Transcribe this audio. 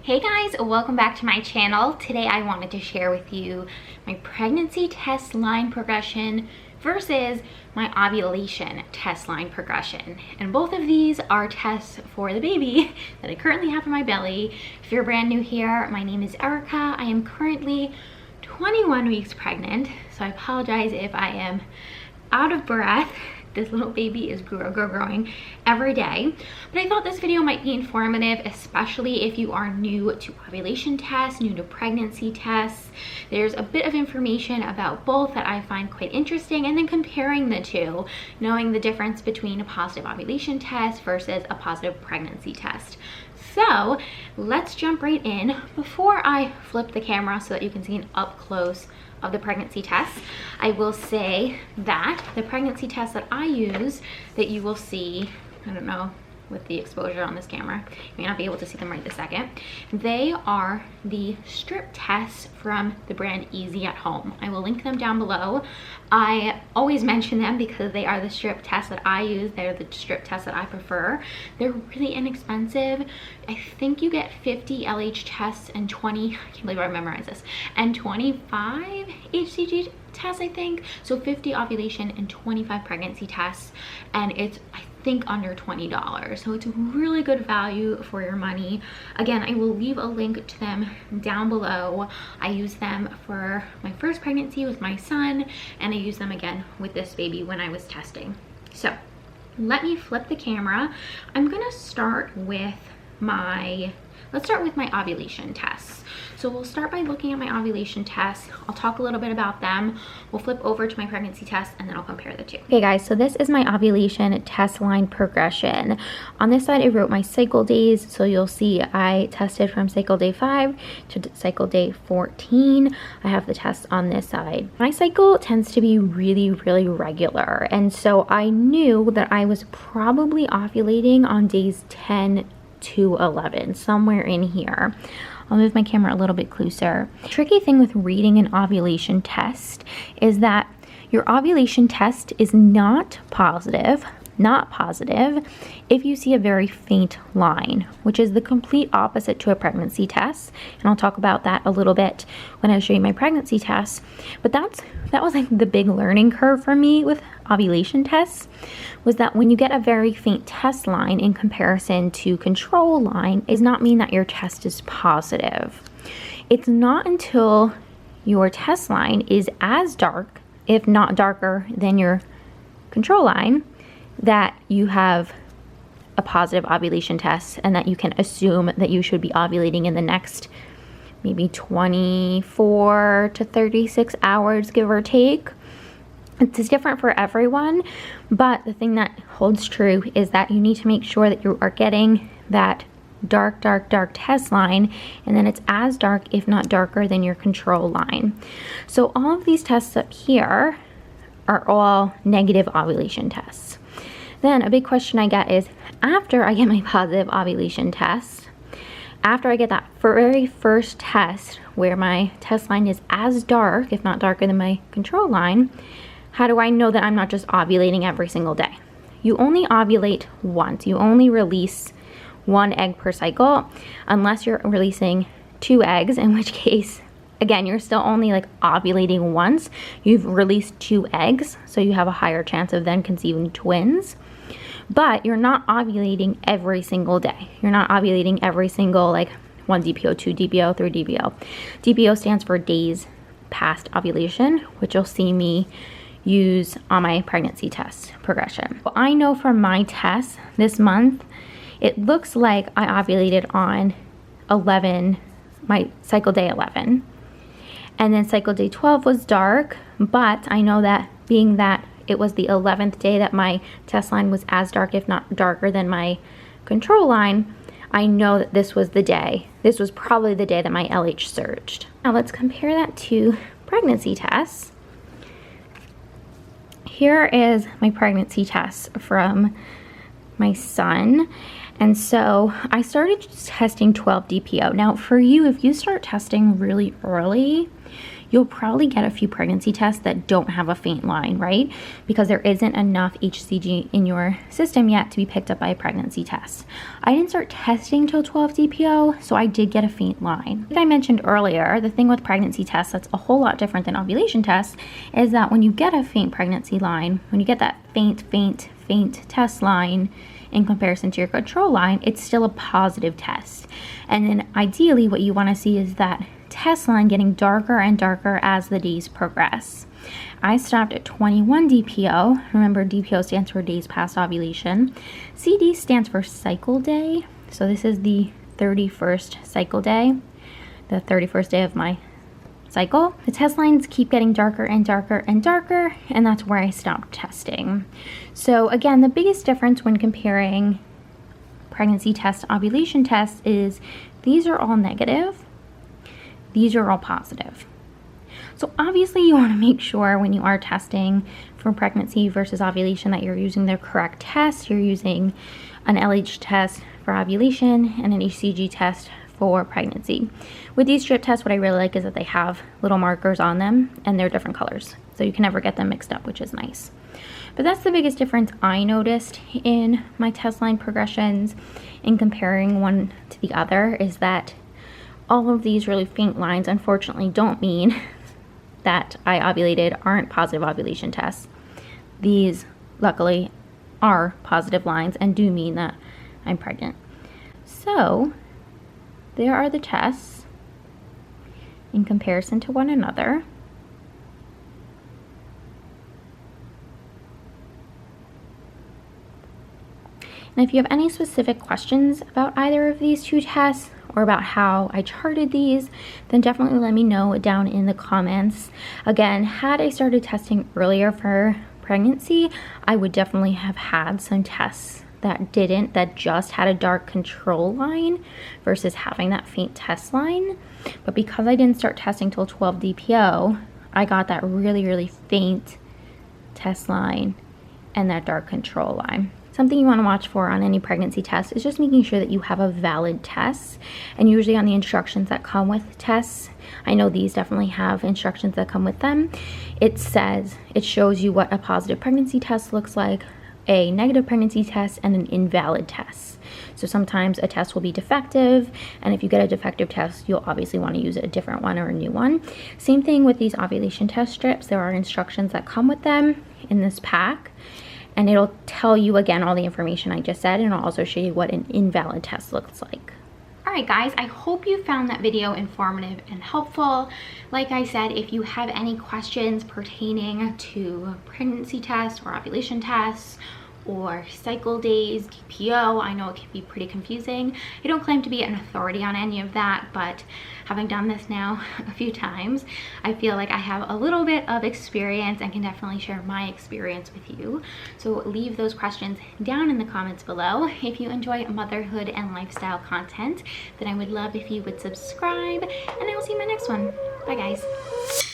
Hey guys, welcome back to my channel. Today I wanted to share with you my pregnancy test line progression versus my ovulation test line progression. And both of these are tests for the baby that I currently have in my belly. If you're brand new here, my name is Erica. I am currently 21 weeks pregnant, so I apologize if I am out of breath. This little baby is growing every day. But I thought this video might be informative, especially if you are new to ovulation tests, new to pregnancy tests. There's a bit of information about both that I find quite interesting, and then comparing the two, knowing the difference between a positive ovulation test versus a positive pregnancy test. So let's jump right in. Before I flip the camera so that you can see an up close of the pregnancy test, I will say that the pregnancy test that I use, that you will see, I don't know, with the exposure on this camera, you may not be able to see them right this second. They are the strip tests from the brand Easy at Home. I will link them down below. I always mention them because they are the strip tests that I use. They're the strip tests that I prefer. They're really inexpensive. I think you get 50 LH tests and 20, I can't believe I memorized this, and 25 HCG tests, I think. So 50 ovulation and 25 pregnancy tests, and it's, I think, under $20. So it's a really good value for your money. Again, I will leave a link to them down below. I use them for my first pregnancy with my son, and I use them again with this baby when I was testing. So let me flip the camera. I'm gonna start with let's start with my ovulation tests. So we'll start by looking at my ovulation tests. I'll talk a little bit about them. We'll flip over to my pregnancy test, and then I'll compare the two. Okay guys, so this is my ovulation test line progression. On this side, I wrote my cycle days. So you'll see I tested from cycle day 5 to cycle day 14. I have the tests on this side. My cycle tends to be really regular. And so I knew that I was probably ovulating on days 10 to 11, somewhere in here. I'll move my camera a little bit closer. The tricky thing with reading an ovulation test is that your ovulation test is not positive if you see a very faint line, which is the complete opposite to a pregnancy test. And I'll talk about that a little bit when I show you my pregnancy tests. But that was like the big learning curve for me with ovulation tests, was that when you get a very faint test line in comparison to control line, it does not mean that your test is positive. It's not until your test line is as dark, if not darker, than your control line, that you have a positive ovulation test, and that you can assume that you should be ovulating in the next maybe 24 to 36 hours, give or take. It's different for everyone, but the thing that holds true is that you need to make sure that you are getting that dark test line, and then it's as dark, if not darker, than your control line. So all of these tests up here are all negative ovulation tests. Then a big question I get is, after I get my positive ovulation test, after I get that very first test where my test line is as dark, if not darker, than my control line, how do I know that I'm not just ovulating every single day? You only ovulate once. You only release 1 egg per cycle, unless you're releasing 2 eggs, in which case, again, you're still only like ovulating once. You've released 2 eggs, so you have a higher chance of then conceiving twins. But you're not ovulating every single day. You're not ovulating every single, like, 1 DPO, 2 DPO, 3 DPO. DPO stands for days past ovulation, which you'll see me use on my pregnancy test progression. Well, I know from my test this month, it looks like I ovulated on 11, my cycle day 11. And then cycle day 12 was dark, but I know that being that it was the 11th day that my test line was as dark, if not darker, than my control line, I know that this was the day. This was probably the day that my LH surged. Now let's compare that to pregnancy tests. Here is my pregnancy test from my son. And so I started testing 12 DPO. Now for you, if you start testing really early, you'll probably get a few pregnancy tests that don't have a faint line, right? Because there isn't enough HCG in your system yet to be picked up by a pregnancy test. I didn't start testing till 12 DPO, so I did get a faint line. Like I mentioned earlier, the thing with pregnancy tests that's a whole lot different than ovulation tests is that when you get a faint pregnancy line, when you get that faint test line in comparison to your control line, it's still a positive test. And then ideally what you want to see is that test line getting darker and darker as the days progress. I stopped at 21 DPO. Remember, DPO stands for days past ovulation. CD stands for cycle day. So this is the 31st cycle day, the 31st day of my cycle. The test lines keep getting darker and darker and darker, and that's where I stopped testing. So again, the biggest difference when comparing pregnancy tests to ovulation tests is these are all negative, these are all positive. So obviously you want to make sure when you are testing for pregnancy versus ovulation that you're using the correct test. You're using an LH test for ovulation and an HCG test for pregnancy. With these strip tests, what I really like is that they have little markers on them and they're different colors, so you can never get them mixed up, which is nice. But that's the biggest difference I noticed in my test line progressions in comparing one to the other, is that all of these really faint lines unfortunately don't mean that I ovulated, aren't positive ovulation tests. These luckily are positive lines and do mean that I'm pregnant. So there are the tests in comparison to one another. And if you have any specific questions about either of these two tests or about how I charted these, then definitely let me know down in the comments. Again, had I started testing earlier for pregnancy, I would definitely have had some tests that just had a dark control line versus having that faint test line. But because I didn't start testing till 12 DPO, I got that really faint test line and that dark control line. Something you want to watch for on any pregnancy test is just making sure that you have a valid test. And usually on the instructions that come with tests, I know these definitely have instructions that come with them, it shows you what a positive pregnancy test looks like, a negative pregnancy test, and an invalid test. So sometimes a test will be defective, and if you get a defective test, you'll obviously want to use a different one or a new one. Same thing with these ovulation test strips. There are instructions that come with them in this pack, and it'll tell you again all the information I just said, and it'll also show you what an invalid test looks like. Alright guys, I hope you found that video informative and helpful. Like I said, if you have any questions pertaining to pregnancy tests or ovulation tests or cycle days, DPO, I know it can be pretty confusing. I don't claim to be an authority on any of that, but having done this now a few times, I feel like I have a little bit of experience and can definitely share my experience with you. So leave those questions down in the comments below. If you enjoy motherhood and lifestyle content, then I would love if you would subscribe, and I will see you in my next one. Bye guys.